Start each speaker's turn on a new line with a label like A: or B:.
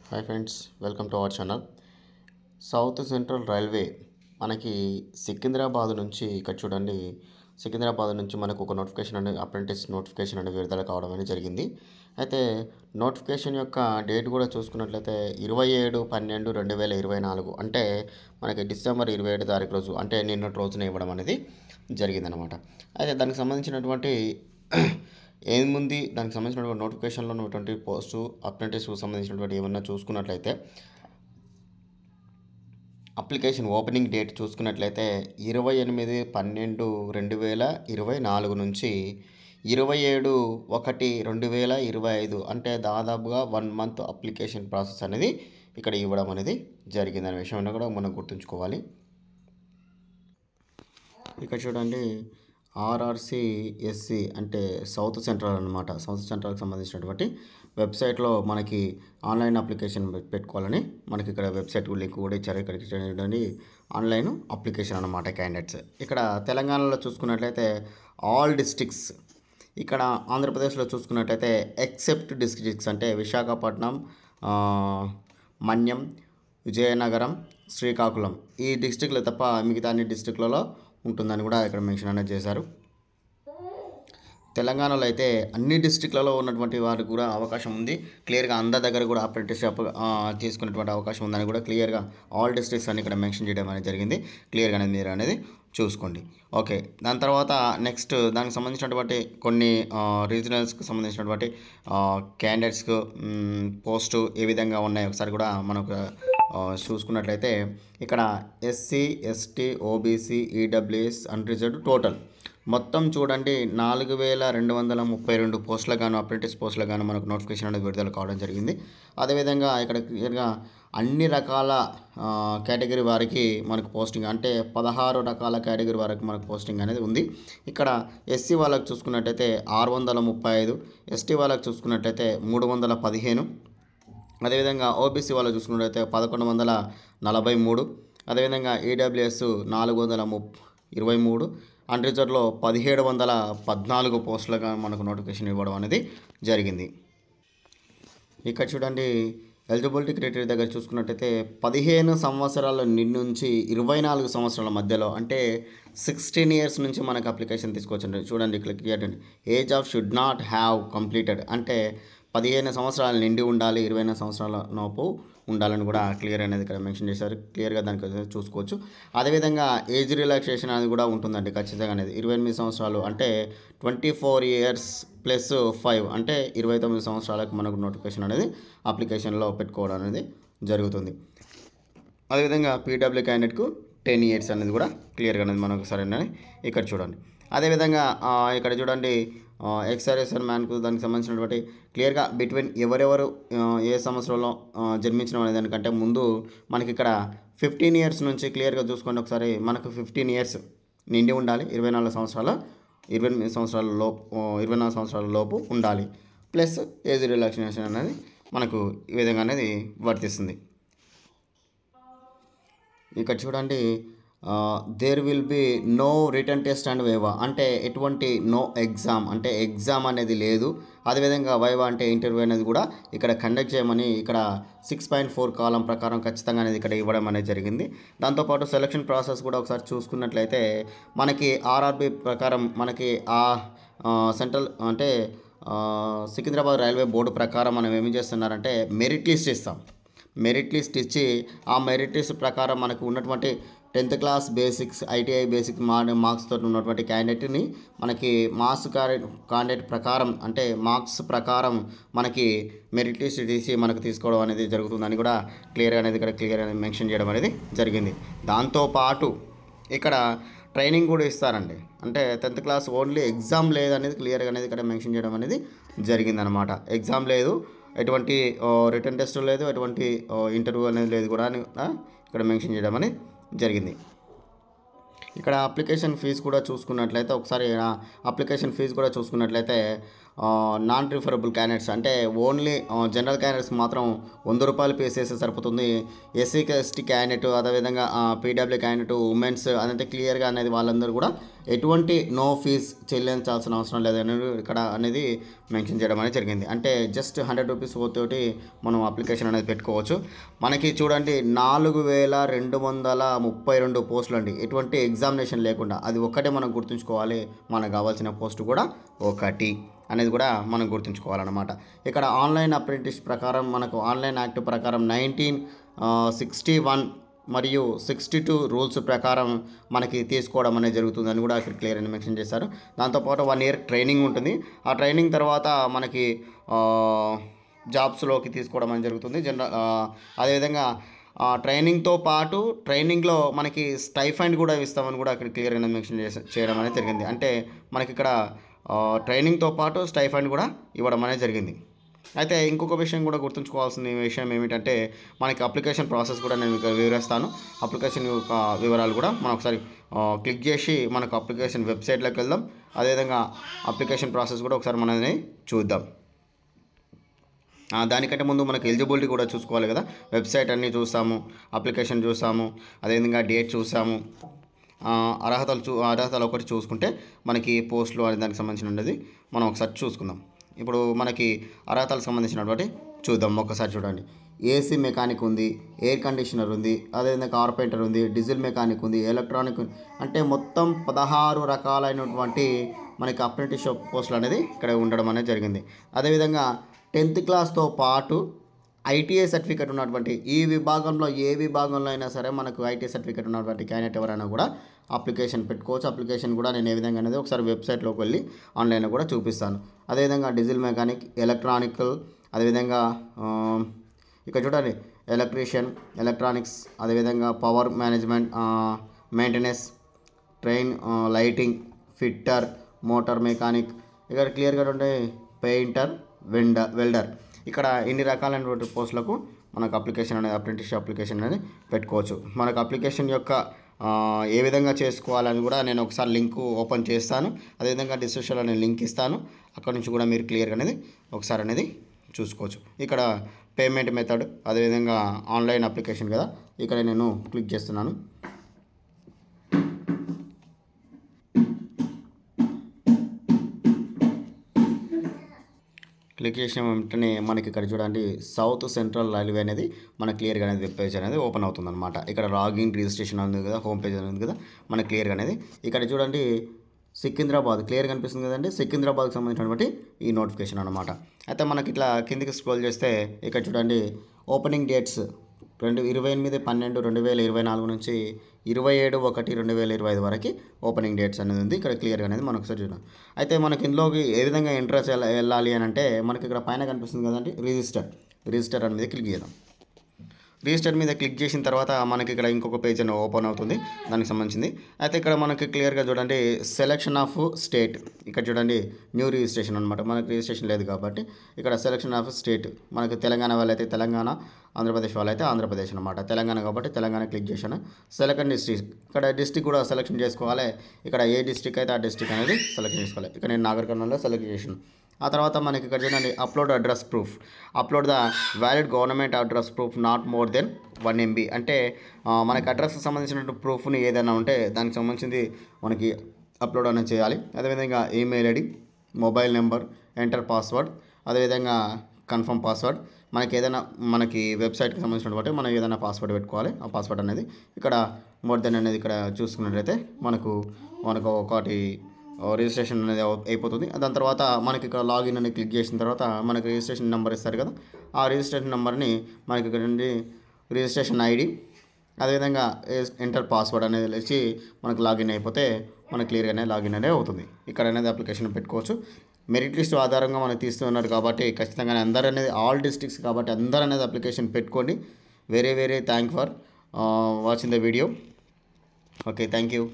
A: Hi friends, welcome to our channel. South central railway మనకి సికింద్రాబాద్ నుంచి ఇక్కడ చూడండి. సికింద్రాబాద్ నుంచి మనకు ఒక నోటిఫికేషన్ అనేది అప్రెంటిస్ నోటిఫికేషన్ అనేది విడుదల కావడం అనేది జరిగింది. అయితే నోటిఫికేషన్ యొక్క డేట్ కూడా చూసుకున్నట్లయితే 27/12/2024 అంటే మనకి డిసెంబర్ 27 తారీఖు రోజు అంటే నిన్నటి రోజున ఇవ్వడం అనేది జరిగిందనమాట. అయితే దానికి సంబంధించినటువంటి ఏముంది, దానికి సంబంధించినటువంటి నోటిఫికేషన్లో ఉన్నటువంటి పోస్టు అప్రెంటిస్కు సంబంధించినటువంటి ఏమన్నా చూసుకున్నట్లయితే అప్లికేషన్ ఓపెనింగ్ డేట్ చూసుకున్నట్లయితే 28/12/2024 నుంచి 27/1/2025 అంటే దాదాపుగా 1 మంత్ అప్లికేషన్ ప్రాసెస్ అనేది ఇక్కడ ఇవ్వడం అనేది జరిగిందనే విషయం కూడా మనం గుర్తుంచుకోవాలి. ఇక్కడ చూడండి, ఆర్ఆర్సిఎస్సి అంటే సౌత్ సెంట్రల్ అనమాట. సౌత్ సెంట్రల్కి సంబంధించినటువంటి వెబ్సైట్లో మనకి ఆన్లైన్ అప్లికేషన్ పెట్టుకోవాలని మనకి ఇక్కడ వెబ్సైట్ లింక్ కూడా ఇచ్చారు. ఇక్కడికి చూడండి, ఆన్లైన్ అప్లికేషన్ అనమాట క్యాండిడేట్స్. ఇక్కడ తెలంగాణలో చూసుకున్నట్లయితే ఆల్ డిస్ట్రిక్ట్స్, ఇక్కడ ఆంధ్రప్రదేశ్లో చూసుకున్నట్లయితే ఎక్సెప్ట్ డిస్ట్రిక్ట్స్ అంటే విశాఖపట్నం, మన్యం, విజయనగరం, శ్రీకాకుళం ఈ డిస్ట్రిక్ట్లో తప్ప మిగతా అన్ని డిస్ట్రిక్ట్లలో ఉంటుందని కూడా ఇక్కడ మెన్షన్ అనేది చేశారు. తెలంగాణలో అయితే అన్ని డిస్ట్రిక్ట్లలో ఉన్నటువంటి వారికి కూడా అవకాశం ఉంది. క్లియర్గా అందరి దగ్గర కూడా అప్రెంటిస్షిప్ తీసుకునేటువంటి అవకాశం ఉందని కూడా క్లియర్గా ఆల్ డిస్ట్రిక్ట్స్ అని ఇక్కడ మెన్షన్ చేయడం అనేది జరిగింది. క్లియర్గా అనేది మీరు అనేది చూసుకోండి. ఓకే, దాని తర్వాత నెక్స్ట్ దానికి సంబంధించినటువంటి కొన్ని రీజనల్స్కి సంబంధించినటువంటి క్యాండిడేట్స్కు పోస్టు ఏ విధంగా ఉన్నాయి ఒకసారి కూడా మనకు చూసుకున్నట్లయితే ఇక్కడ SC, ST, OBC, EWS, unreserved total మొత్తం చూడండి 4232 పోస్టులు గాను అప్రెంటిస్ పోస్టులు గాను మనకు నోటిఫికేషన్ అనేది విడుదల కావడం జరిగింది. అదేవిధంగా ఇక్కడ క్లియర్గా అన్ని రకాల కేటగిరీ వారికి మనకు పోస్టింగ్ అంటే 16 రకాల కేటగిరీ వారికి మనకు పోస్టింగ్ అనేది ఉంది. ఇక్కడ ఎస్సీ వాళ్ళకి చూసుకున్నట్టయితే 635, ఎస్టీ వాళ్ళకి చూసుకున్నట్లయితే 315, అదేవిధంగా ఓబీసీ వాళ్ళు చూసుకున్నట్లయితే 1143, అదేవిధంగా ఈడబ్ల్యూఎస్ 423, అన్రిజర్వ్డ్లో 1714 పోస్టులుగా మనకు నోటిఫికేషన్ ఇవ్వడం అనేది జరిగింది. ఇక్కడ చూడండి, ఎలిజిబిలిటీ క్రైటీరియా దగ్గర చూసుకున్నట్టయితే 15 సంవత్సరాల నుంచి 24 సంవత్సరాల మధ్యలో అంటే 16 ఇయర్స్ నుంచి మనకు అప్లికేషన్ తీసుకోవచ్చండి. చూడండి, క్లిక్ చేయండి. Age of should not have completed అంటే 15 సంవత్సరాలు నిండి ఉండాలి, 20 సంవత్సరాల లోపు ఉండాలని కూడా క్లియర్ అనేది ఇక్కడ మెన్షన్ చేశారు. క్లియర్గా దానికి చూసుకోవచ్చు. అదేవిధంగా ఏజ్ రిలాక్సేషన్ అనేది కూడా ఉంటుందండి ఖచ్చితంగా అనేది. 28 సంవత్సరాలు అంటే 24 ఇయర్స్ ప్లస్ 5 అంటే 29 సంవత్సరాలకు మనకు నోటిఫికేషన్ అనేది అప్లికేషన్లో పెట్టుకోవడం అనేది జరుగుతుంది. అదేవిధంగా పీడబ్ల్యూ క్యాండిడేట్కు 10 ఇయర్స్ అనేది కూడా క్లియర్గా అనేది మనకు సరైన ఇక్కడ చూడండి. అదేవిధంగా ఇక్కడ చూడండి, ఎక్స్-సర్వీస్మెన్ మ్యాన్కు దానికి సంబంధించినటువంటి క్లియర్గా బిట్వీన్ ఎవరెవరు ఏ సంవత్సరంలో జన్మించడం అనే దానికంటే ముందు మనకి ఇక్కడ 15 ఇయర్స్ నుంచి క్లియర్గా చూసుకోండి ఒకసారి. మనకు 15 ఇయర్స్ నిండి ఉండాలి, 24 సంవత్సరాల లోపు ఉండాలి, ప్లస్ ఏజ్ రిలాక్సేషన్ అనేది మనకు ఈ విధంగా అనేది వర్తిస్తుంది. ఇక్కడ చూడండి, there will be no return test and viva అంటే ఎటువంటి నో ఎగ్జామ్ అంటే ఎగ్జామ్ అనేది లేదు. అదేవిధంగా వైవా అంటే ఇంటర్వ్యూ అనేది కూడా ఇక్కడ కండక్ట్ చేయమని ఇక్కడ 6.4 కాలం ప్రకారం ఖచ్చితంగా అనేది ఇక్కడ ఇవ్వడం అనేది జరిగింది. దాంతోపాటు సెలక్షన్ ప్రాసెస్ కూడా ఒకసారి చూసుకున్నట్లయితే మనకి ఆర్ఆర్బి ప్రకారం మనకి సెంట్రల్ అంటే సికింద్రాబాద్ రైల్వే బోర్డు ప్రకారం మనం ఏమి చేస్తున్నారంటే మెరిట్ లిస్ట్ ఇస్తాం. మెరిట్ లిస్ట్ ఇచ్చి ఆ మెరిట్ లిస్ట్ ప్రకారం మనకు ఉన్నటువంటి 10th class basics, ITI basic marks తోటి ఉన్నటువంటి క్యాండిడేట్ని మనకి క్యాండిడేట్ ప్రకారం అంటే మార్క్స్ ప్రకారం మనకి మెరిట్ లిస్ట్ తీసి మనకు తీసుకోవడం అనేది జరుగుతుందని కూడా క్లియర్ అనేది మెన్షన్ చేయడం అనేది జరిగింది. దాంతోపాటు ఇక్కడ ట్రైనింగ్ కూడా ఇస్తారండి. అంటే 10th క్లాస్ ఓన్లీ ఎగ్జామ్ లేదనేది క్లియర్గా అనేది ఇక్కడ మెన్షన్ చేయడం అనేది జరిగిందనమాట. ఎగ్జామ్ లేదు, ఎటువంటి రిటర్న్ టెస్ట్ లేదు, ఎటువంటి ఇంటర్వ్యూ అనేది లేదు కూడా ఇక్కడ మెన్షన్ చేయడం అనేది జరిగింది. ఇక్కడ అప్లికేషన్ ఫీజు కూడా చూసుకున్నట్లయితే ఒకసారి అప్లికేషన్ ఫీజు కూడా చూసుకున్నట్లయితే నాన్ ప్రిఫరబుల్ క్యాండిడేట్స్ అంటే ఓన్లీ జనరల్ క్యాండిడేట్స్ మాత్రం 100 రూపాయలు పే చేస్తే సరిపోతుంది. ఎస్సీ ఎస్టీ క్యాండిడేట్ అదేవిధంగా పీడబ్ల్యూ క్యాండిడేట్ ఉమెన్స్ అదంటే క్లియర్గా అనేది వాళ్ళందరూ కూడా ఎటువంటి నో ఫీజ్ చెల్లించాల్సిన అవసరం లేదని ఇక్కడ అనేది మెన్షన్ చేయడం అనేది జరిగింది. అంటే జస్ట్ 100 రూపీస్ తోటి మనం అప్లికేషన్ అనేది పెట్టుకోవచ్చు. మనకి చూడండి 4232 పోస్టులు అండి, ఎటువంటి ఎగ్జామినేషన్ లేకుండా. అది ఒక్కటే మనం గుర్తుంచుకోవాలి, మనకు కావాల్సిన పోస్టు కూడా ఒకటి అనేది కూడా మనం గుర్తుంచుకోవాలన్నమాట. ఇక్కడ ఆన్లైన్ అప్రెంటిస్ ప్రకారం మనకు ఆన్లైన్ యాక్ట్ ప్రకారం 1961 మరియు 62 రూల్స్ ప్రకారం మనకి తీసుకోవడం అనేది జరుగుతుందని కూడా ఇక్కడ క్లియర్ అని మెన్షన్ చేశారు. దాంతోపాటు 1 ఇయర్ ట్రైనింగ్ ఉంటుంది. ఆ ట్రైనింగ్ తర్వాత మనకి జాబ్స్లోకి తీసుకోవడం అనేది జరుగుతుంది. అదేవిధంగా ట్రైనింగ్తో పాటు ట్రైనింగ్లో మనకి స్టైఫండ్ కూడా ఇస్తామని కూడా అక్కడ క్లియర్గా మెన్షన్ చేయడం అనేది జరిగింది. అంటే మనకి ఇక్కడ ట్రైనింగ్తో పాటు స్టైఫండ్ కూడా ఇవ్వడం అనేది జరిగింది. అయితే ఇంకొక విషయం కూడా గుర్తుంచుకోవాల్సిన విషయం ఏమిటంటే మనకి అప్లికేషన్ ప్రాసెస్ కూడా నేను మీకు వివరిస్తాను. అప్లికేషన్ యొక్క వివరాలు కూడా మనం ఒకసారి క్లిక్ చేసి మనకు అప్లికేషన్ వెబ్సైట్లోకి వెళ్దాం. అదేవిధంగా అప్లికేషన్ ప్రాసెస్ కూడా ఒకసారి మనల్ని చూద్దాం. దానికంటే ముందు మనకు ఎలిజిబిలిటీ కూడా చూసుకోవాలి కదా. వెబ్సైట్ అన్నీ చూసాము, అప్లికేషన్ చూసాము, అదేవిధంగా డేట్ చూసాము, అర్హతలు ఒకటి చూసుకుంటే మనకి పోస్టులు అనే దానికి సంబంధించినది మనం ఒకసారి చూసుకుందాం. ఇప్పుడు మనకి అర్హతలకు సంబంధించినటువంటి చూద్దాం. ఒకసారి చూడండి. ఏసీ మెకానిక్ ఉంది, ఎయిర్ కండిషనర్ ఉంది, అదేవిధంగా కార్పెంటర్ ఉంది, డీజిల్ మెకానిక్ ఉంది, ఎలక్ట్రానిక్ అంటే మొత్తం 16 రకాలైనటువంటి మనకి అప్రెంటిస్షిప్ పోస్టులు అనేది ఇక్కడ ఉండడం అనేది జరిగింది. అదేవిధంగా 10th క్లాస్తో పాటు ఐటీఐ సర్టిఫికేట్ ఉన్నటువంటి ఈ విభాగంలో ఏ విభాగంలో అయినా సరే మనకు ఐటీఐ సర్టిఫికేట్ ఉన్నటువంటి క్యాండిడేట్ ఎవరైనా కూడా అప్లికేషన్ పెట్టుకోవచ్చు. అప్లికేషన్ కూడా నేను ఏ విధంగా అనేది ఒకసారి వెబ్సైట్లోకి వెళ్ళి ఆన్లైన్లో కూడా చూపిస్తాను. అదేవిధంగా డీజిల్ మెకానిక్, ఎలక్ట్రానికల్, అదేవిధంగా ఇక్కడ చూడండి ఎలక్ట్రీషియన్, ఎలక్ట్రానిక్స్, అదేవిధంగా power management, maintenance, train, lighting, fitter, motor mechanic, ఇక్కడ క్లియర్గా ఉండే పెయింటర్, వెల్డర్. ఇక్కడ ఇన్ని రకాలైనటువంటి పోస్టులకు మనకు అప్లికేషన్ అనేది అప్రెంటిస్షిప్ అప్లికేషన్ అనేది పెట్టుకోవచ్చు. మనకు అప్లికేషన్ యొక్క ఏ విధంగా చేసుకోవాలని కూడా నేను ఒకసారి లింక్ ఓపెన్ చేస్తాను. అదేవిధంగా డిస్క్రిప్షన్లో నేను లింక్ ఇస్తాను. అక్కడ నుంచి కూడా మీరు క్లియర్గా అనేది ఒకసారి అనేది చూసుకోవచ్చు. ఇక్కడ పేమెంట్ మెథడ్, అదేవిధంగా ఆన్లైన్ అప్లికేషన్ కదా, ఇక్కడ నేను క్లిక్ చేస్తున్నాను. క్లిక్ చేసిన వెంటనే మనకి ఇక్కడ చూడండి సౌత్ సెంట్రల్ రైల్వే అనేది మనకు క్లియర్గా అనేది వెబ్ పేజ్ అనేది ఓపెన్ అవుతుంది అనమాట. ఇక్కడ లాగిన్ రిజిస్ట్రేషన్ ఉంది కదా, హోమ్ పేజ్ ఉంది కదా, మనకు క్లియర్గా అనేది ఇక్కడ చూడండి సికింద్రాబాద్ క్లియర్ కనిపిస్తుంది కదండి. సికింద్రాబాద్కి సంబంధించినటువంటి ఈ నోటిఫికేషన్ అనమాట. అయితే మనకి ఇట్లా కిందికి స్క్రోల్ చేస్తే ఇక్కడ చూడండి ఓపెనింగ్ డేట్స్ 28/12/2024 నుంచి 27/1/2025 వరకు ఓపెనింగ్ డేట్స్ అనేది ఉంది. ఇక్కడ క్లియర్గా అనేది మనం ఒకసారి చూద్దాం. అయితే మనకి ఇందులోకి ఏ విధంగా ఎంట్రెన్స్ వెళ్ళాలి అని అంటే మనకి ఇక్కడ పైన కనిపిస్తుంది కదండి రిజిస్టర్ అనేది క్లిక్ చేద్దాం. రిజిస్టర్ మీద క్లిక్ చేసిన తర్వాత మనకి ఇక్కడ ఇంకొక పేజ్ అని ఓపెన్ అవుతుంది దానికి సంబంధించింది. అయితే ఇక్కడ మనకి క్లియర్గా చూడండి సెలెక్షన్ ఆఫ్ స్టేట్, ఇక్కడ చూడండి న్యూ రిజిస్ట్రేషన్ అనమాట. మనకి రిజిస్ట్రేషన్ లేదు కాబట్టి ఇక్కడ సెలెక్షన్ ఆఫ్ స్టేట్, మనకి తెలంగాణ వాళ్ళైతే తెలంగాణ, ఆంధ్రప్రదేశ్ వాళ్ళైతే ఆంధ్రప్రదేశ్ అనమాట. తెలంగాణ కాబట్టి తెలంగాణ క్లిక్ చేశాను. సెలెక్ట్ డిస్ట్రిక్ట్, ఇక్కడ డిస్ట్రిక్ట్ కూడా సెలెక్షన్ చేసుకోవాలి. ఇక్కడ ఏ డిస్ట్రిక్ట్ అయితే ఆ డిస్ట్రిక్ట్ అనేది సెలెక్ట్ చేసుకోవాలి. ఇక్కడ నేను నాగర్ కర్నూలులో సెలెక్ట్ చేశాను. ఆ తర్వాత మనకి ఇక్కడ చూడండి upload address proof, upload the valid government address proof not more than 1 MB. అంటే మనకి అడ్రస్కి సంబంధించిన ప్రూఫ్ని ఏదైనా ఉంటే దానికి సంబంధించింది మనకి అప్లోడ్ అనేది చేయాలి. అదేవిధంగా email ID, mobile number, enter password, అదేవిధంగా కన్ఫర్మ్ పాస్వర్డ్. మనకి ఏదైనా మనకి వెబ్సైట్కి సంబంధించినటువంటి మనం ఏదైనా పాస్వర్డ్ పెట్టుకోవాలి. ఆ పాస్వర్డ్ అనేది ఇక్కడ మోర్ దెన్ అనేది ఇక్కడ చూసుకున్నట్లయితే మనకు ఒకటి రిజిస్ట్రేషన్ అనేది అయిపోతుంది. దాని తర్వాత మనకి ఇక్కడ లాగిన్ అని క్లిక్ చేసిన తర్వాత మనకి రిజిస్ట్రేషన్ నెంబర్ ఇస్తారు కదా, ఆ రిజిస్ట్రేషన్ నెంబర్ని మనకి ఇక్కడ నుండి రిజిస్ట్రేషన్ ఐడి, అదేవిధంగా ఎంటర్ పాస్వర్డ్ అనేది వచ్చి మనకు లాగిన్ అయిపోతే మనకు క్లియర్గానే లాగిన్ అనేది అవుతుంది. ఇక్కడ అనేది అప్లికేషన్ పెట్టుకోవచ్చు. మెరిట్ లిస్ట్ ఆధారంగా మనకు తీస్తున్నారు కాబట్టి ఖచ్చితంగా అందరూ అనేది ఆల్ డిస్ట్రిక్ట్స్ కాబట్టి అందరూ అనేది అప్లికేషన్ పెట్టుకోండి. Very thank for watching the video. Okay, thank you.